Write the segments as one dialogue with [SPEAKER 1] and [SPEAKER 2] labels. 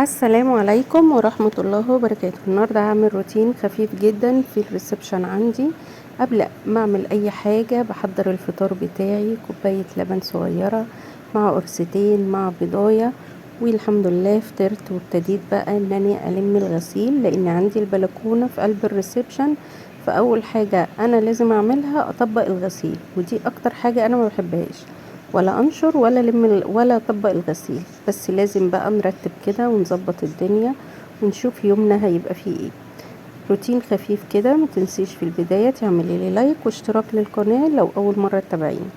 [SPEAKER 1] السلام عليكم ورحمة الله وبركاته. النهاردة هعمل روتين خفيف جدا في الريسبشن عندي. قبل ما اعمل اي حاجة بحضر الفطار بتاعي، كوباية لبن صغيرة مع قرصتين مع بيضاية، والحمد لله فطرت وابتديت بقى انني الم الغسيل لان عندي البلكونة في قلب الريسبشن. فاول حاجة انا لازم اعملها اطبق الغسيل، ودي اكتر حاجة انا ما بحبهاش، ولا انشر ولا ولا اطبق الغسيل، بس لازم بقى نرتب كده ونظبط الدنيا ونشوف يومنا هيبقى فيه ايه. روتين خفيف كده. ما تنسيش في البداية تعملي لي لايك واشتراك للقناة لو اول مرة تتابعيني.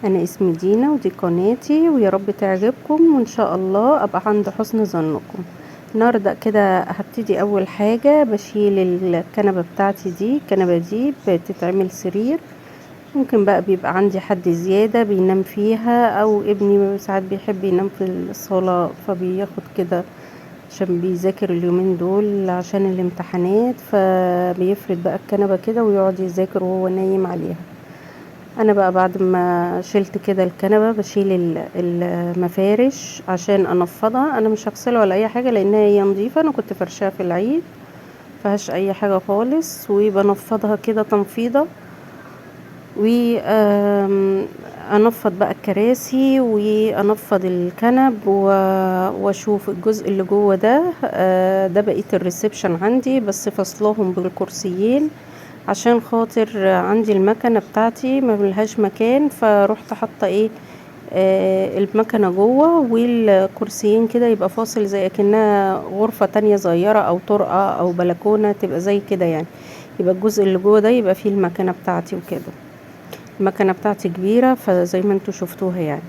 [SPEAKER 1] انا اسمي دينا ودي قناتي، ويا رب تعجبكم وان شاء الله ابقى عند حسن ظنكم. النهارده كده هبتدي اول حاجة بشيل الكنبة بتاعتي دي. الكنبة دي بتتعمل سرير، ممكن بقى بيبقى عندي حد زيادة بينام فيها، او ابني ساعات بيحب ينام في الصالة فبياخد كده عشان بيذاكر اليومين دول عشان الامتحانات، فبيفرد بقى الكنبة كده ويقعد يذاكر وهو نايم عليها. انا بقى بعد ما شلت كده الكنبة بشيل المفارش عشان انفضها. انا مش هغسلها ولا اي حاجة لانها هي نظيفة، انا كنت فرشاها في العيد فيهاش اي حاجة خالص، وبنفضها كده تنفيضة. وانفض بقى الكراسي وانفض الكنب واشوف الجزء اللي جوه ده. ده بقيه الريسبشن عندي، بس فصلهم بالكرسيين عشان خاطر عندي المكنه بتاعتي ما ملهاش مكان، فروحت حاطه ايه المكنه جوه، والكرسيين كده يبقى فاصل زي اكنها غرفه تانية صغيره او طرقه او بلكونه، تبقى زي كده يعني. يبقى الجزء اللي جوه ده يبقى فيه المكنه بتاعتي وكده. المكنه بتاعتي كبيره فزي ما انتوا شفتوها يعني.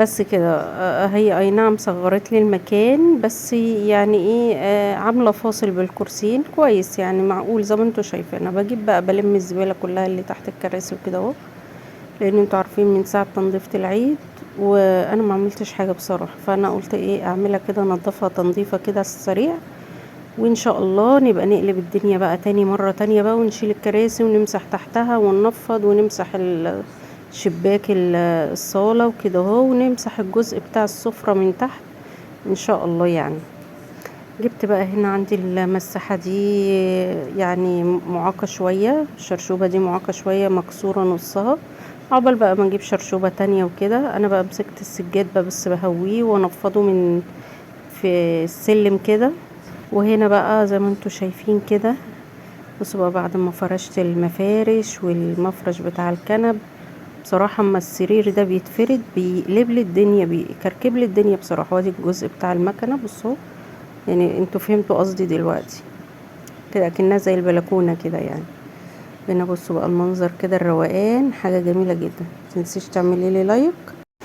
[SPEAKER 1] بس كده هي اي نعم صغرت لي المكان، بس يعني ايه عامله فاصل بالكرسيين كويس يعني، معقول زي ما انتوا شايفين. انا بجيب بقى بلم الزباله كلها اللي تحت الكراسي وكده اهو، لان انتوا عارفين من ساعه تنظيفه العيد وانا ما عملتش حاجه بصراحه، فانا قلت ايه اعملها كده انضفها تنظيفه كده السريع، وان شاء الله نبقى نقلب الدنيا بقى تاني مرة تانية بقى، ونشيل الكراسي ونمسح تحتها وننفض ونمسح شباك الصالة وكده اهو، ونمسح الجزء بتاع السفرة من تحت ان شاء الله يعني. جبت بقى هنا عندي المساحة دي يعني معاقة شوية، الشرشوبة دي معاقة شوية مكسورة نصها، عقبال بقى ما نجيب شرشوبة تانية وكده. انا بقى مسكت السجاد بقى بس بهويه وانفضه من في السلم كده. وهنا بقى زي ما انتوا شايفين كده، بصوا بقى بعد ما فرشت المفارش والمفرش بتاع الكنب، بصراحة اما السرير ده بيتفرد بيقلب لي الدنيا، بيكركب لي الدنيا بصراحة. وادي الجزء بتاع المكنة بصوا، يعني انتوا فهمتوا قصدي دلوقتي، كده اكنها زي البلكونة كده يعني. هنا بصوا بقى المنظر كده، الروقان حاجة جميلة جدا. متنسيش تعملي لي لايك،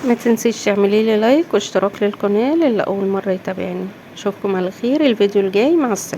[SPEAKER 1] ما تنسيش تعملي لي لايك واشتراك للقناة للي اول مرة يتابعني. اشوفكم على خير الفيديو الجاي، مع السلامة.